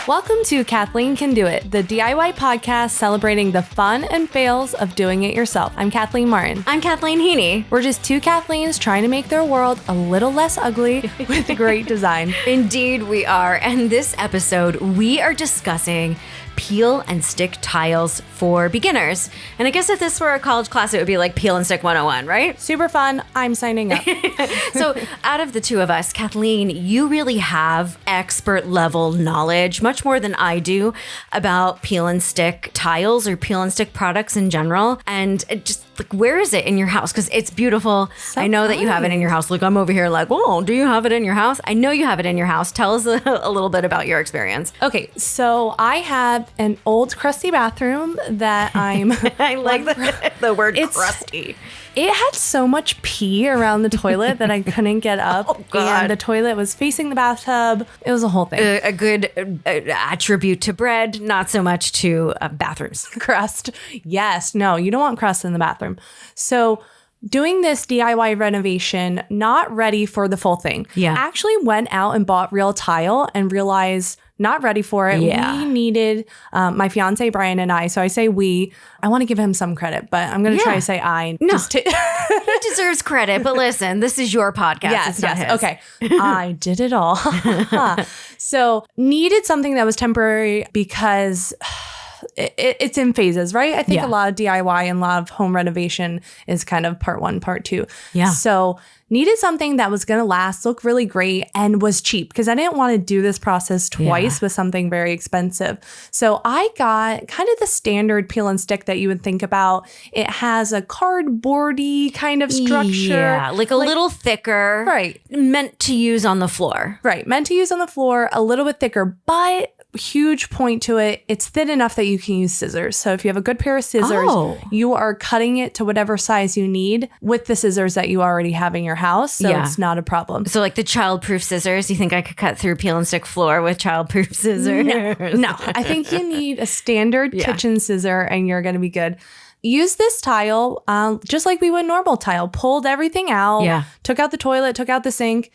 Welcome to Kathleen Can Do It, the DIY podcast celebrating the fun and fails of doing it yourself. I'm Kathleen Martin. I'm Kathleen Heaney. We're just two Kathleens trying to make their world a little less ugly with great design. Indeed we are. And this episode, we are discussing peel and stick tiles for beginners. And I guess if this were a college class, it would be like peel and stick 101, right? Super fun. I'm signing up. So out of the two of us, Kathleen, you really have expert level knowledge, much more than I do, about peel and stick tiles or peel and stick products in general. And just like, where is it in your house? Because it's beautiful. So I know that you have it in your house. Look, I'm over here like, whoa, do you have it in your house? I know you have it in your house. Tell us a little bit about your experience. Okay, so I have an old crusty bathroom that I'm... I like the word crusty. It had so much pee around the toilet that I couldn't get up. Oh, God. And the toilet was facing the bathtub. It was a whole thing. A good attribute to bread, not so much to bathrooms. Crust. Yes. No, you don't want crust in the bathroom. So doing this DIY renovation, not ready for the full thing. Yeah. Actually went out and bought real tile and realized not ready for it. Yeah. We needed, my fiance Brian and I, so I say we, I want to give him some credit, but I'm going to try to say I. No. Just He deserves credit, but listen, this is your podcast. Yes, it's not his. Okay. I did it all. So needed something that was temporary because it's in phases, right? I think a lot of DIY and a lot of home renovation is kind of part one, part two. Yeah. So needed something that was going to last, look really great, and was cheap because I didn't want to do this process twice with something very expensive. So I got kind of the standard peel and stick that you would think about. It has a cardboardy kind of structure. Yeah, like a little thicker. Right. Meant to use on the floor. Right. Meant to use on the floor, a little bit thicker, but huge point to it. It's thin enough that you can use scissors. So if you have a good pair of scissors, you are cutting it to whatever size you need with the scissors that you already have in your house. So it's not a problem. So like the child-proof scissors, you think I could cut through peel and stick floor with child-proof scissors? No. I think you need a standard kitchen scissor and you're going to be good. Use this tile just like we would normal tile. Pulled everything out, took out the toilet, took out the sink,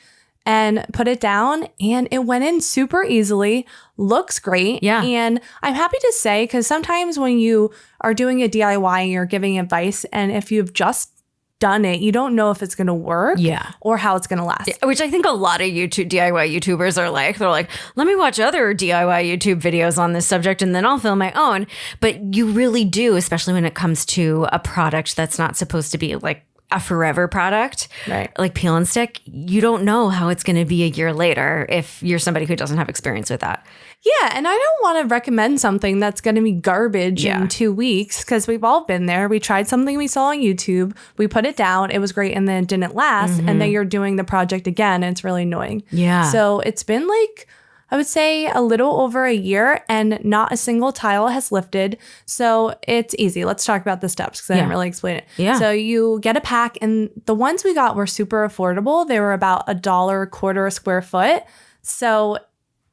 and put it down, and it went in super easily. Looks great. Yeah. And I'm happy to say, because sometimes when you are doing a DIY and you're giving advice, and if you've just done it, you don't know if it's going to work or how it's going to last. Which I think a lot of DIY YouTubers are like. They're like, let me watch other DIY YouTube videos on this subject and then I'll film my own. But you really do, especially when it comes to a product that's not supposed to be like a forever product, right? Like peel and stick. You don't know how it's going to be a year later if you're somebody who doesn't have experience with that. Yeah. And I don't want to recommend something that's going to be garbage in 2 weeks because we've all been there. We tried something we saw on YouTube. We put it down. It was great. And then it didn't last. And then you're doing the project again. And it's really annoying. Yeah. So it's been like, I would say a little over a year and not a single tile has lifted. So it's easy. Let's talk about the steps because I didn't really explain it. Yeah. So you get a pack and the ones we got were super affordable. They were about $1 a quarter a square foot. So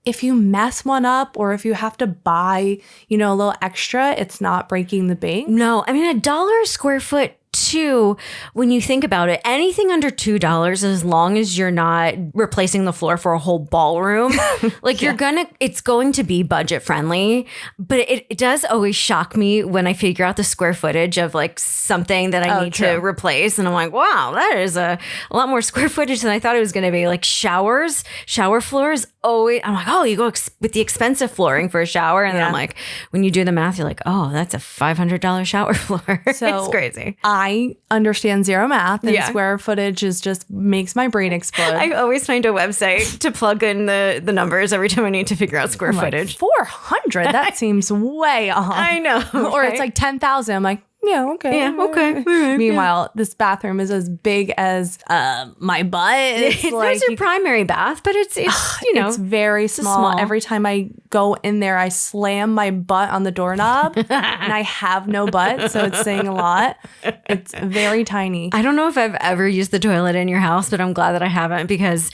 if you mess one up or if you have to buy, a little extra, it's not breaking the bank. No, I mean, $1 a square foot too, when you think about it, anything under $2, as long as you're not replacing the floor for a whole ballroom, like it's going to be budget friendly. But it does always shock me when I figure out the square footage of like something that I need to replace. And I'm like, wow, that is a lot more square footage than I thought it was going to be. Like shower floors. I'm like, you go with the expensive flooring for a shower. And then I'm like, when you do the math, you're like, oh, that's a $500 shower floor. So it's crazy. I understand zero math and square footage just makes my brain explode. I always find a website to plug in the numbers every time I need to figure out square footage. 400? That seems way off. I know. Or it's like 10,000. I'm like, yeah, okay. Yeah, okay. Right, Meanwhile, this bathroom is as big as my butt. It's like, there's a primary bath, but it's it's very small. Every time I go in there, I slam my butt on the doorknob and I have no butt, so it's saying a lot. It's very tiny. I don't know if I've ever used the toilet in your house, but I'm glad that I haven't because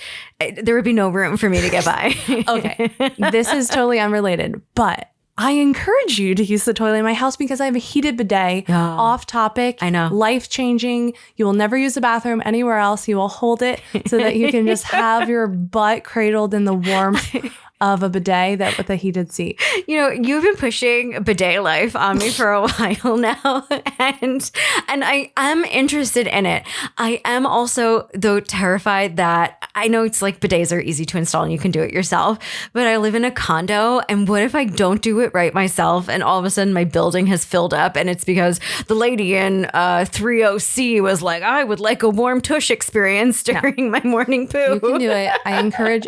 there would be no room for me to get by. Okay. This is totally unrelated, but I encourage you to use the toilet in my house because I have a heated bidet. Off topic. I know. Life-changing. You will never use the bathroom anywhere else. You will hold it so that you can just have your butt cradled in the warmth of a bidet that with a heated seat. You know, you've been pushing bidet life on me for a while now, and I am interested in it. I am also, though, terrified that I know it's like bidets are easy to install and you can do it yourself, but I live in a condo, and what if I don't do it right myself and all of a sudden my building has filled up and it's because the lady in 30C was like, I would like a warm tush experience during my morning poo. You can do it. I encourage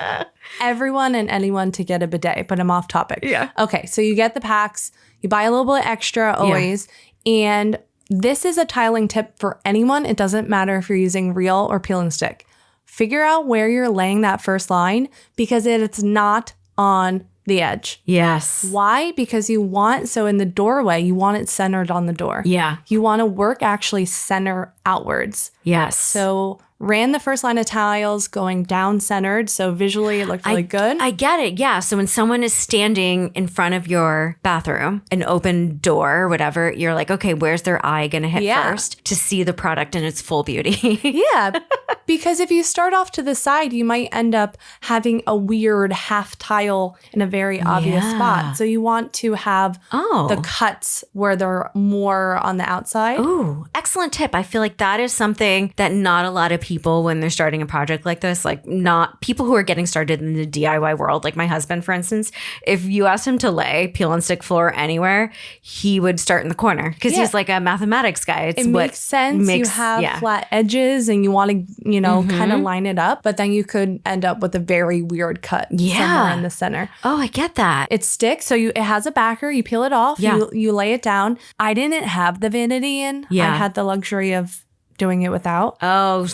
everyone and anyone to get a bidet, but I'm off topic. Yeah. Okay, so you get the packs, you buy a little bit extra always, and this is a tiling tip for anyone. It doesn't matter if you're using reel or peel and stick. Figure out where you're laying that first line because it's not on the edge. Yes. Why? Because so in the doorway, you want it centered on the door. Yeah. You want to work actually center outwards. Yes. So ran the first line of tiles going down centered. So visually it looked really good. I get it. Yeah. So when someone is standing in front of your bathroom, an open door or whatever, you're like, okay, where's their eye going to hit first to see the product in its full beauty? Yeah. Because if you start off to the side, you might end up having a weird half tile in a very obvious spot. So you want to have the cuts where they're more on the outside. Ooh, excellent tip. I feel like that is something that not a lot of people, when they're starting a project like this, like not people who are getting started in the DIY world, like my husband, for instance, if you asked him to lay peel and stick floor anywhere, he would start in the corner because he's like a mathematics guy. It makes sense. You have flat edges and you want to, kind of line it up, but then you could end up with a very weird cut somewhere in the center. Oh, I get that. It sticks. So it has a backer. You peel it off. You lay it down. I didn't have the vanity in. I had the luxury of doing it without. Oh,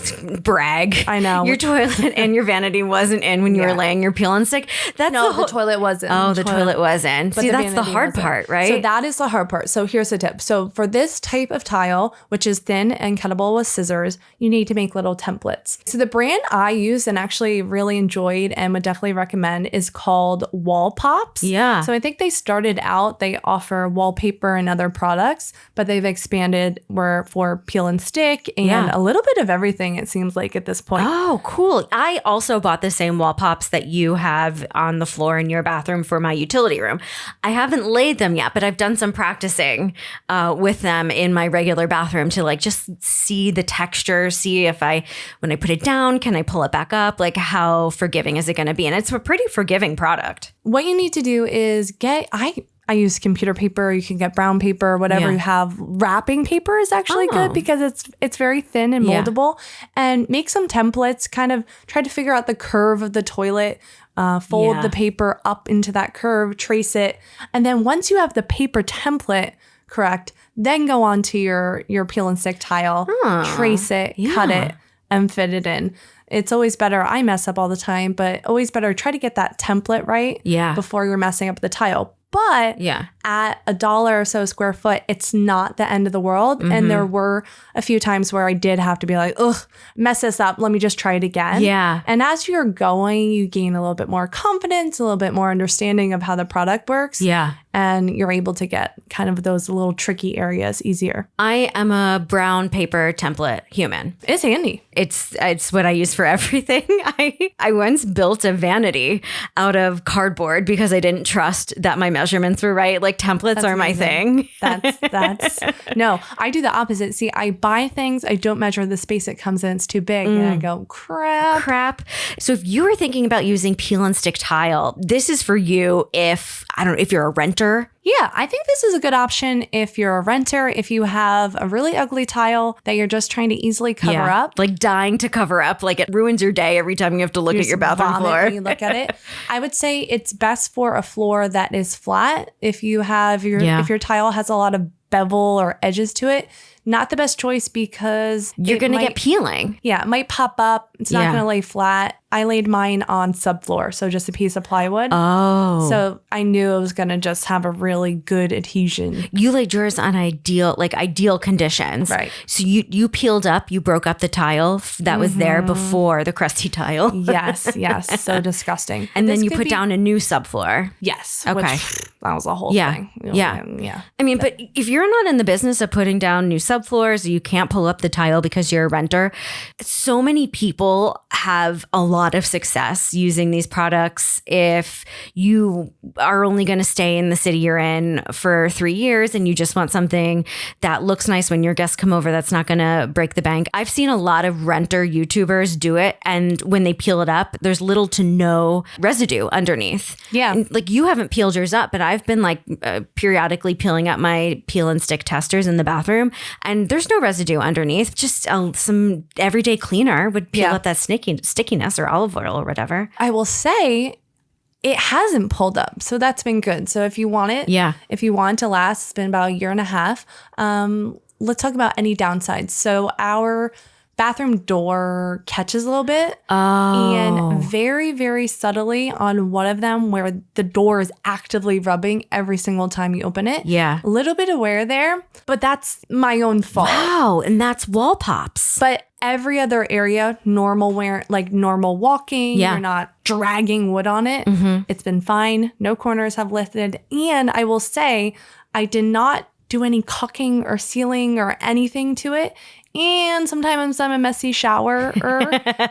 brag. I know. Your toilet and your vanity wasn't in when you were laying your peel and stick. The toilet was in. Oh, the toilet was in. See, that's the hard part, right? So that is the hard part. So here's a tip. So for this type of tile, which is thin and cuttable with scissors, you need to make little templates. So the brand I use and actually really enjoyed and would definitely recommend is called Wall Pops. Yeah. So I think they started out, they offer wallpaper and other products, but they've expanded for peel and stick and a little bit of everything, it seems like at this point. Oh, cool. I also bought the same wall pops that you have on the floor in your bathroom for my utility room. I haven't laid them yet, but I've done some practicing with them in my regular bathroom to like just see the texture, see if when I put it down, can I pull it back up? Like how forgiving is it going to be? And it's a pretty forgiving product. What you need to do is I use computer paper. You can get brown paper, whatever you have. Wrapping paper is actually good because it's very thin and moldable. And make some templates, kind of try to figure out the curve of the toilet, fold the paper up into that curve, trace it. And then once you have the paper template correct, then go on to your peel and stick tile, trace it, cut it, and fit it in. It's always better. I mess up all the time, but always better try to get that template right before you're messing up the tile. But at $1 or so a square foot, it's not the end of the world. And there were a few times where I did have to be like, ugh, mess this up. Let me just try it again. Yeah. And as you're going, you gain a little bit more confidence, a little bit more understanding of how the product works. Yeah. And you're able to get kind of those little tricky areas easier. I am a brown paper template human. It's handy. It's what I use for everything. I once built a vanity out of cardboard because I didn't trust that my measurements were right. Like templates are my thing. That's no, I do the opposite. See, I buy things, I don't measure the space it comes in, it's too big. And I go, crap. So if you were thinking about using peel and stick tile, this is for you if you're a renter. Yeah, I think this is a good option if you're a renter, if you have a really ugly tile that you're just trying to easily cover up. Like dying to cover up. Like it ruins your day every time you have to look at your bathroom floor. When you look at it. I would say it's best for a floor that is flat. If you have if your tile has a lot of bevel or edges to it, not the best choice because you're going to get peeling. Yeah, it might pop up. It's not going to lay flat. I laid mine on subfloor, so just a piece of plywood. Oh. So I knew it was going to just have a really good adhesion. You laid yours on ideal conditions. Right. So you peeled up, you broke up the tile that was there before the crusty tile. Yes. So disgusting. And then you put down a new subfloor. Yes. Okay. that was a whole thing. Yeah. I mean, but if you're not in the business of putting down new subfloors, you can't pull up the tile because you're a renter. So many people have a lot of success using these products. If you are only going to stay in the city you're in for 3 years and you just want something that looks nice when your guests come over, that's not going to break the bank. I've seen a lot of renter YouTubers do it. And when they peel it up, there's little to no residue underneath. Yeah. And, like, you haven't peeled yours up, but I've been like periodically peeling up my peel and stick testers in the bathroom, and there's no residue underneath. Just some everyday cleaner would peel up that stickiness or olive oil or whatever. I will say it hasn't pulled up, so that's been good. So if you want it, if you want it to last, it's been about a year and a half. Let's talk about any downsides. So our bathroom door catches a little bit, and very, very subtly on one of them where the door is actively rubbing every single time you open it. Yeah. A little bit of wear there, but that's my own fault. Wow. And that's wall pops. But every other area, normal wear, like normal walking, you're not dragging wood on it. It's been fine. No corners have lifted. And I will say, I did not do any caulking or sealing or anything to it. And sometimes I'm a messy shower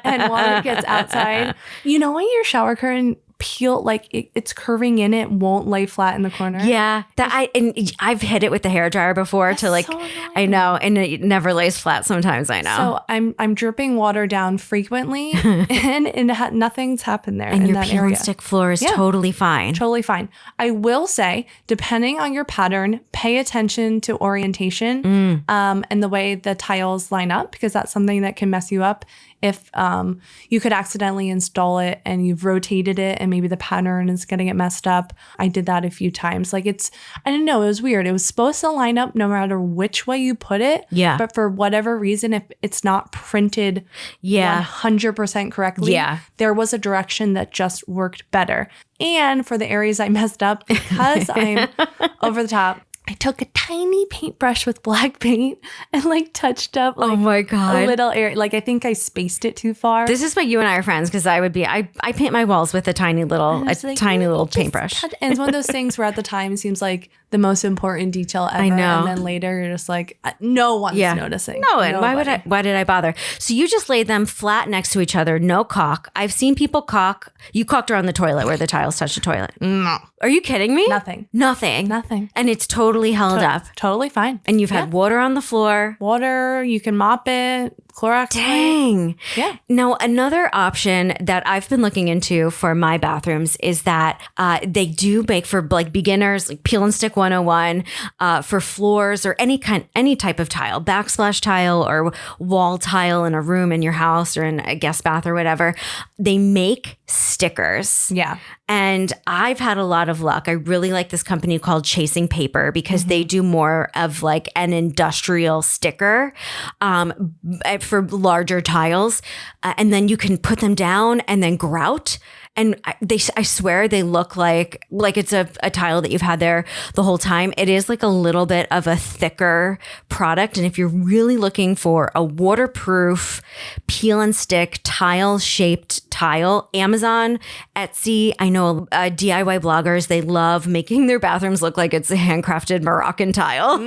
and water gets outside. You know when your shower curtain peel, like it's curving in, it won't lay flat in the corner. Yeah, I've hit it with the hairdryer before. That's to like, so I know, and it never lays flat. Sometimes I know. So I'm dripping water down frequently, and nothing's happened there. And in your that peel area. and stick floor is totally fine. Totally fine. I will say, depending on your pattern, pay attention to orientation and the way the tiles line up, because that's something that can mess you up. If you could accidentally install it and you've rotated it and maybe the pattern is getting it messed up. I did that a few times. Like I don't know, it was weird. It was supposed to line up no matter which way you put it. Yeah. But for whatever reason, if it's not printed 100% correctly, there was a direction that just worked better. And for the areas I messed up, because I'm over the top, I took a tiny paintbrush with black paint and like touched up like, oh my God, a little area. Like I think I spaced it too far. This is why you and I are friends, because I paint my walls with a tiny little paintbrush. And it's one of those things where at the time it seems like the most important detail ever. I know. And then later you're just like, no one's noticing. No, and why did I bother? So you just laid them flat next to each other, no caulk. I've seen people caulk. You caulked around the toilet where the tiles touch the toilet. No. Are you kidding me? Nothing. And it's totally held up. Totally fine. And you've had water on the floor. Water, you can mop it. Clorox. Dang. Yeah. Now, another option that I've been looking into for my bathrooms is that they do make for like beginners, like peel and stick 101, for floors or any type of tile, backsplash tile or wall tile in a room in your house or in a guest bath or whatever. They make stickers. Yeah. And I've had a lot of luck. I really like this company called Chasing Paper because they do more of like an industrial sticker for larger tiles. And then you can put them down and then grout. And I swear they look like it's a tile that you've had there the whole time. It is like a little bit of a thicker product. And if you're really looking for a waterproof peel and stick tile shaped tile, Amazon, Etsy, I know DIY bloggers, they love making their bathrooms look like it's a handcrafted Moroccan tile,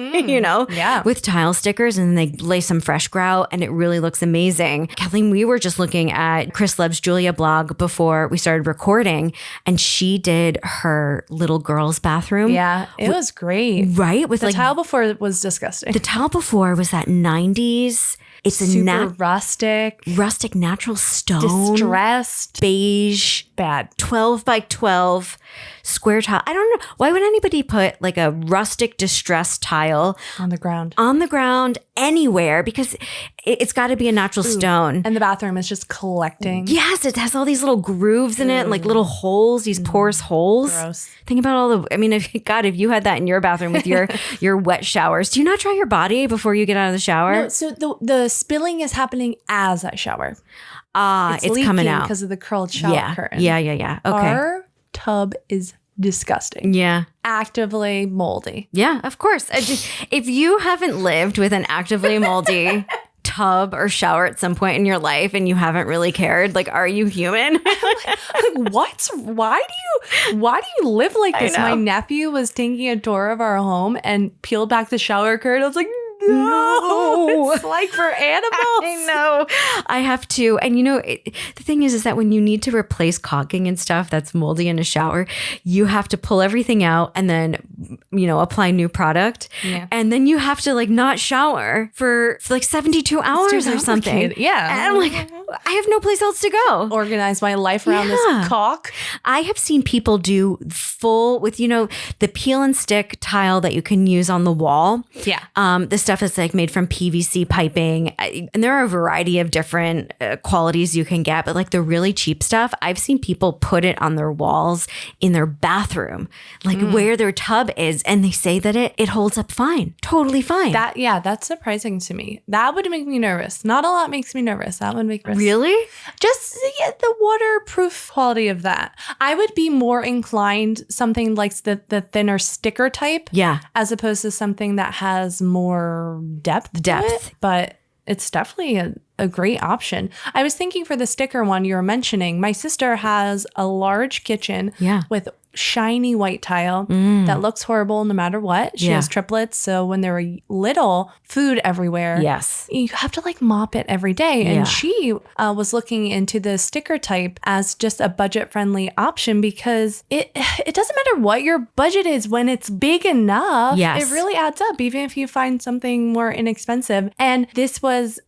with tile stickers, and they lay some fresh grout and it really looks amazing. Kathleen, we were just looking at Chris Loves Julia blog before we started recording, and she did her little girl's bathroom. Yeah, it was great. Right? With the tile before was disgusting. The tile before was that 90s. It's super rustic, natural stone, distressed, beige, bad, 12 by 12 square tile. I don't know. Why would anybody put like a rustic distressed tile on the ground anywhere? Because it's got to be a natural stone. And the bathroom is just collecting. Yes, it has all these little grooves in it and like little holes, these porous holes. Gross. Think about all the, I mean, if you had that in your bathroom with your wet showers, do you not dry your body before you get out of the shower? No, so the spilling is happening as I shower. It's coming out because of the curled shower curtain. Yeah. Okay. Our tub is disgusting. Yeah. Actively moldy. Yeah, of course. If you haven't lived with an actively moldy tub or shower at some point in your life and you haven't really cared? Like, are you human? What? Why do you live like this? My nephew was taking a tour of our home and peeled back the shower curtain. I was like, no, it's like for animals. I know. I have to. And the thing is that when you need to replace caulking and stuff that's moldy in a shower, you have to pull everything out and then, apply new product. Yeah. And then you have to like not shower for like 72 hours or something. Yeah. And I'm like, I have no place else to go. Organize my life around this caulk. I have seen people do full with, the peel and stick tile that you can use on the wall. Yeah. The stuff that's like made from PVC piping. And there are a variety of different qualities you can get, but like the really cheap stuff, I've seen people put it on their walls in their bathroom, like where their tub is. And they say that it holds up fine, totally fine. That's surprising to me. That would make me nervous. Not a lot makes me nervous. That would make me nervous. Really? Just the waterproof quality of that. I would be more inclined something like the thinner sticker type. Yeah. As opposed to something that has more depth to it, but it's definitely a great option. I was thinking for the sticker one you were mentioning, my sister has a large kitchen with shiny white tile that looks horrible no matter what. She has triplets, so when they're little, food everywhere. Yes. You have to like mop it every day. And she was looking into the sticker type as just a budget-friendly option because it doesn't matter what your budget is when it's big enough. Yes. It really adds up, even if you find something more inexpensive. And this was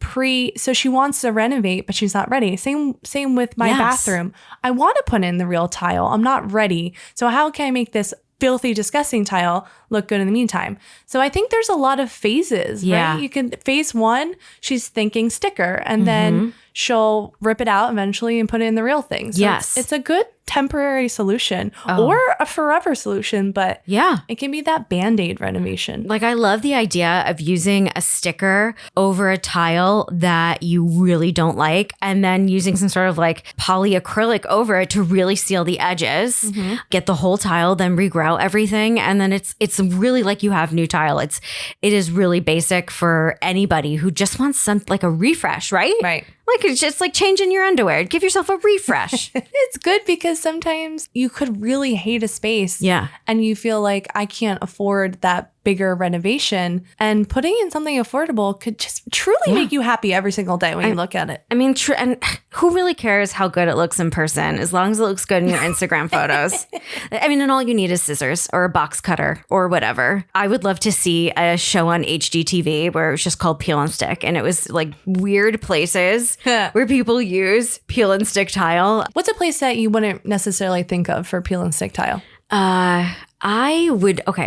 so she wants to renovate, but she's not ready. Same with my bathroom. I want to put in the real tile. I'm not ready. So how can I make this filthy, disgusting tile look good in the meantime? So I think there's a lot of phases, right? You can, phase one, she's thinking sticker, and then she'll rip it out eventually and put it in the real thing. So it's a good temporary solution or a forever solution, but it can be that Band-Aid renovation. Like, I love the idea of using a sticker over a tile that you really don't like and then using some sort of like polyacrylic over it to really seal the edges, get the whole tile, then regrout everything. And then it's really like you have new tile. It is really basic for anybody who just wants like a refresh, right? Right. Like, it's just like changing your underwear. Give yourself a refresh. It's good because sometimes you could really hate a space. Yeah. And you feel like I can't afford that bigger renovation, and putting in something affordable could just truly make you happy every single day when you look at it. I mean, and who really cares how good it looks in person as long as it looks good in your Instagram photos? I mean, and all you need is scissors or a box cutter or whatever. I would love to see a show on HGTV where it was just called Peel and Stick, and it was like weird places where people use peel and stick tile. What's a place that you wouldn't necessarily think of for peel and stick tile?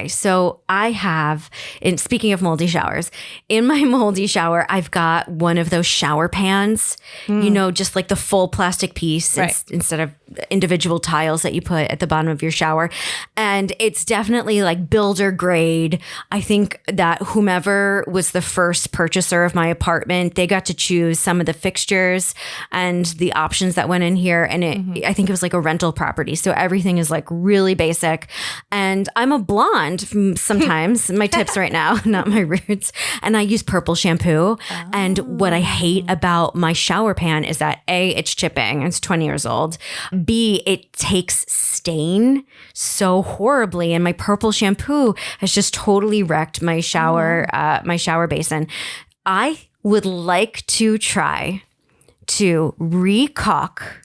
So I have, and speaking of moldy showers, in my moldy shower, I've got one of those shower pans, just like the full plastic piece instead of individual tiles that you put at the bottom of your shower. And it's definitely like builder grade. I think that whomever was the first purchaser of my apartment, they got to choose some of the fixtures and the options that went in here. And I think it was like a rental property. So everything is like really basic. And I'm a blonde sometimes, my tips right now, not my roots. And I use purple shampoo. Oh. And what I hate about my shower pan is that A, it's chipping. It's 20 years old. B, it takes stain so horribly. And my purple shampoo has just totally wrecked my shower, my shower basin. I would like to try to re-caulk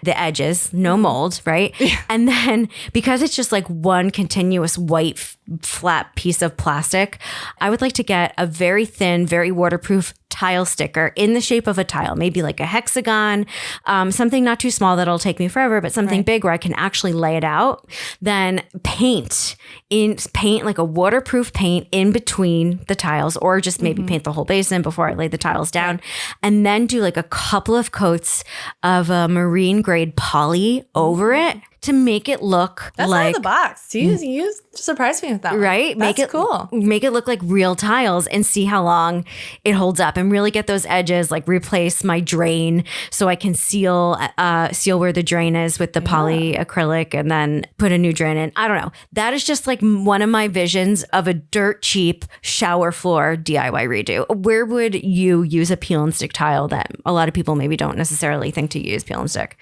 the edges, no mold, right? Yeah. And then because it's just like one continuous white flat piece of plastic, I would like to get a very thin, very waterproof tile sticker in the shape of a tile, maybe like a hexagon, something not too small that'll take me forever, but something big where I can actually lay it out. Then paint like a waterproof paint in between the tiles, or just maybe paint the whole basin before I lay the tiles down, and then do like a couple of coats of a marine grade poly over it to make it look That's like out of the box. You surprised me with that one. Right? That's cool. Make it look like real tiles and see how long it holds up and really get those edges, like replace my drain so I can seal where the drain is with the polyacrylic and then put a new drain in. I don't know. That is just like one of my visions of a dirt cheap shower floor DIY redo. Where would you use a peel and stick tile that a lot of people maybe don't necessarily think to use peel and stick?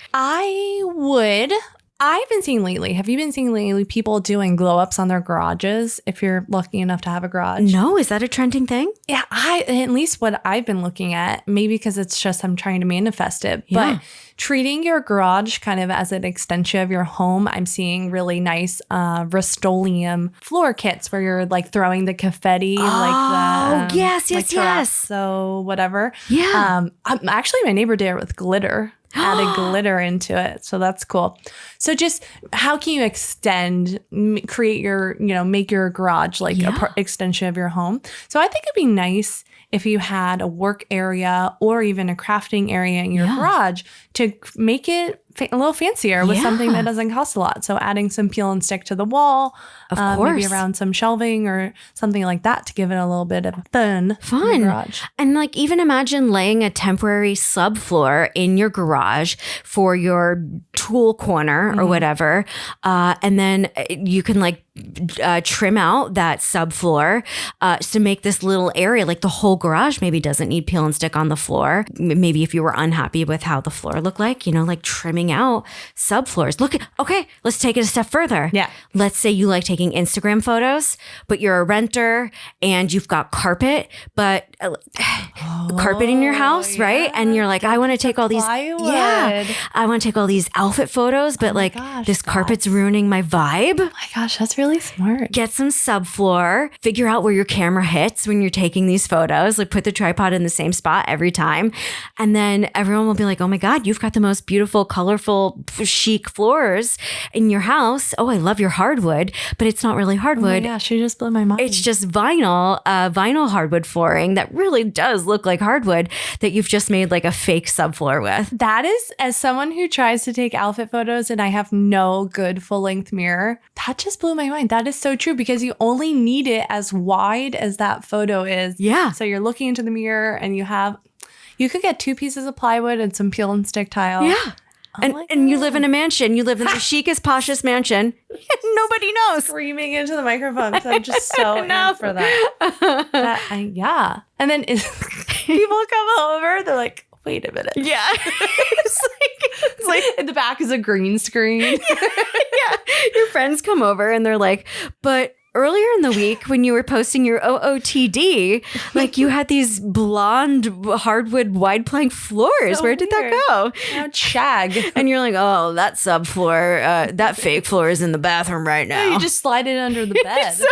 I've been seeing lately. Have you been seeing lately people doing glow ups on their garages if you're lucky enough to have a garage? No, is that a trending thing? Yeah, at least what I've been looking at, maybe because it's just I'm trying to manifest it, but treating your garage kind of as an extension of your home. I'm seeing really nice Rust-Oleum floor kits where you're like throwing the confetti, like the yes. So whatever. Yeah. Actually, my neighbor did it with glitter. Added glitter into it. So that's cool. So just how can you create your, make your garage like a extension of your home? So I think it'd be nice if you had a work area or even a crafting area in your garage to make it a little fancier with something that doesn't cost a lot. So adding some peel and stick to the wall, of course, maybe around some shelving or something like that to give it a little bit of fun. In the garage. And like even imagine laying a temporary subfloor in your garage for your tool corner or whatever, and then you can like trim out that subfloor to make this little area, like the whole garage maybe doesn't need peel and stick on the floor. Maybe if you were unhappy with how the floor looked like, like trimming out subfloors. Okay, let's take it a step further. Yeah. Let's say you like taking Instagram photos, but you're a renter and you've got carpet, but carpet in your house, right? And you're like, I want to take all these, I want to take all these outfit photos, but this carpet's ruining my vibe. Oh my gosh, that's really smart. Get some subfloor, figure out where your camera hits when you're taking these photos, like put the tripod in the same spot every time. And then everyone will be like, oh my God, you've got the most beautiful, colorful, chic floors in your house. Oh, I love your hardwood, but it's not really hardwood. Yeah, she just blew my mind. It's just vinyl hardwood flooring that really does look like hardwood that you've just made like a fake subfloor with. That is, as someone who tries to take outfit photos and I have no good full length mirror, that just blew my mind. That is so true because you only need it as wide as that photo is. Yeah. So you're looking into the mirror and you could get 2 pieces of plywood and some peel and stick tile. Yeah. And you live in a mansion. You live in the chicest, poshest mansion. Nobody knows. Screaming into the microphone. So I'm just so in for that. And then people come over. They're like, wait a minute. Yeah. It's like in the back is a green screen. Yeah. Your friends come over and they're like, but earlier in the week when you were posting your OOTD, like you had these blonde hardwood wide plank floors. Where did that go? Shag. And you're like, oh, that subfloor, that fake floor is in the bathroom right now. You just slide it under the bed. So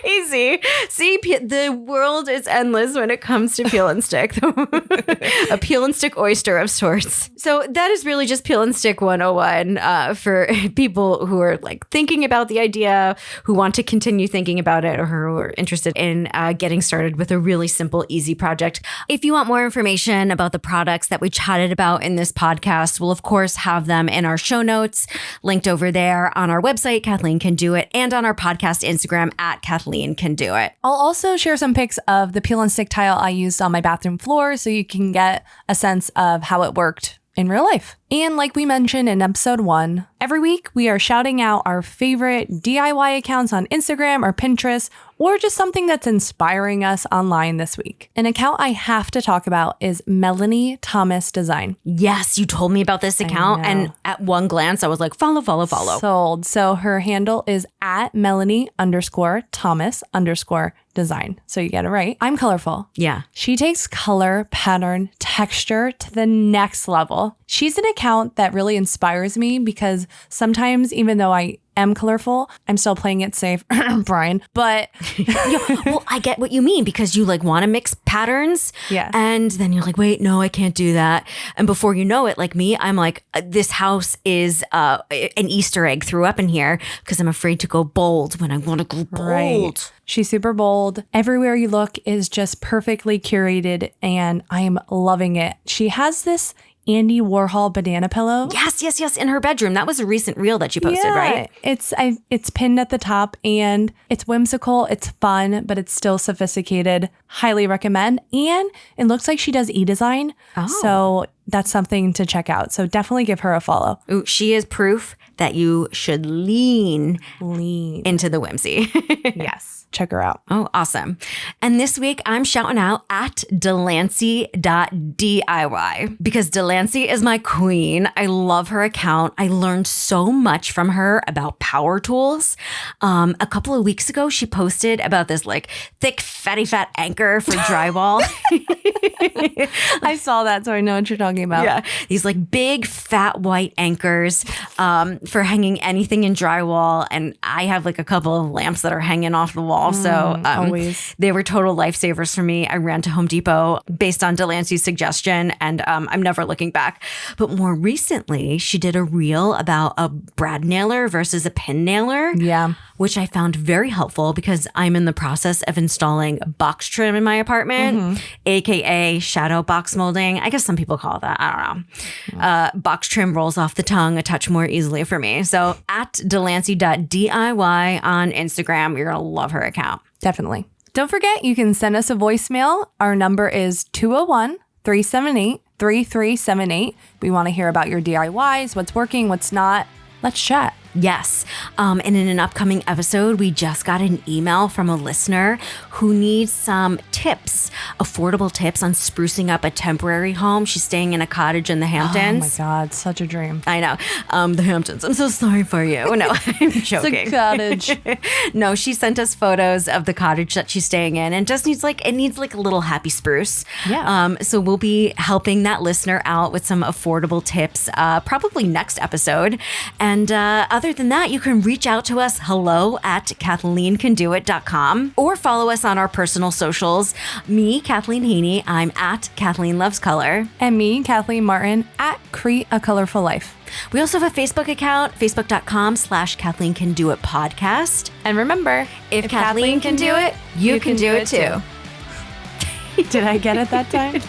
crazy. See, the world is endless when it comes to peel and stick. A peel and stick oyster of sorts. So that is really just peel and stick 101 for people who are like thinking about the idea, who want to continue thinking about it, or who are interested in getting started with a really simple, easy project. If you want more information about the products that we chatted about in this podcast, we'll of course have them in our show notes, linked over there on our website, Kathleen Can Do It, and on our podcast Instagram at Kathleen Can Do It. I'll also share some pics of the peel and stick tile I used on my bathroom floor so you can get a sense of how it worked in real life. And like we mentioned in episode 1, every week we are shouting out our favorite DIY accounts on Instagram or Pinterest, or just something that's inspiring us online this week. An account I have to talk about is Melanie Thomas Design. Yes, you told me about this account, and at one glance I was like, follow. Sold. So her handle is at Melanie_Thomas_design. So you get it right. I'm colorful. Yeah. She takes color, pattern, texture to the next level. She's an account that really inspires me because sometimes, even though I am colorful, I'm still playing it safe, Brian. But well, I get what you mean because you like want to mix patterns. Yeah. And then you're like, wait, no, I can't do that. And before you know it, like me, I'm like, this house is an Easter egg threw up in here because I'm afraid to go bold when I want to go bold. Right. She's super bold. Everywhere you look is just perfectly curated and I'm loving it. She has this Andy Warhol banana pillow. Yes. In her bedroom. That was a recent reel that she posted, right? It's pinned at the top and it's whimsical. It's fun, but it's still sophisticated. Highly recommend. And it looks like she does e-design. So that's something to check out. So definitely give her a follow. Ooh, she is proof that you should lean into the whimsy. Yes. Check her out. Oh, awesome. And this week I'm shouting out at Delancey.diy because Delancey is my queen. I love her account. I learned so much from her about power tools. A couple of weeks ago, she posted about this like thick, fatty, fat anchor for drywall. I saw that, so I know what you're talking about. Yeah. These like big, fat, white anchors for hanging anything in drywall. And I have like a couple of lamps that are hanging off the wall. So they were total lifesavers for me. I ran to Home Depot based on Delancey's suggestion, and I'm never looking back. But more recently, she did a reel about a brad nailer versus a pin nailer. Yeah. Which I found very helpful because I'm in the process of installing box trim in my apartment, aka shadow box molding. I guess some people call it that. I don't know. Box trim rolls off the tongue a touch more easily for me. So at Delancey.diy on Instagram, you're going to love her account. Definitely. Don't forget, you can send us a voicemail. Our number is 201-378-3378. We want to hear about your DIYs, what's working, what's not. Let's chat. Yes. And in an upcoming episode, we just got an email from a listener who needs some tips, affordable tips on sprucing up a temporary home. She's staying in a cottage in the Hamptons. Oh my God, such a dream. I know. The Hamptons. I'm so sorry for you. No, I'm joking. It's a cottage. No, she sent us photos of the cottage that she's staying in and just needs like a little happy spruce. Yeah. So we'll be helping that listener out with some affordable tips, probably next episode. And other than that, you can reach out to us, hello@KathleenCanDoIt.com, or follow us on our personal socials. Me, Kathleen Heaney, I'm at Kathleen Loves Color. And me, Kathleen Martin, at Create a Colorful Life. We also have a Facebook account, facebook.com/KathleenCanDoItPodcast. And remember, if Kathleen can do it, you can do it too. Did I get it that time?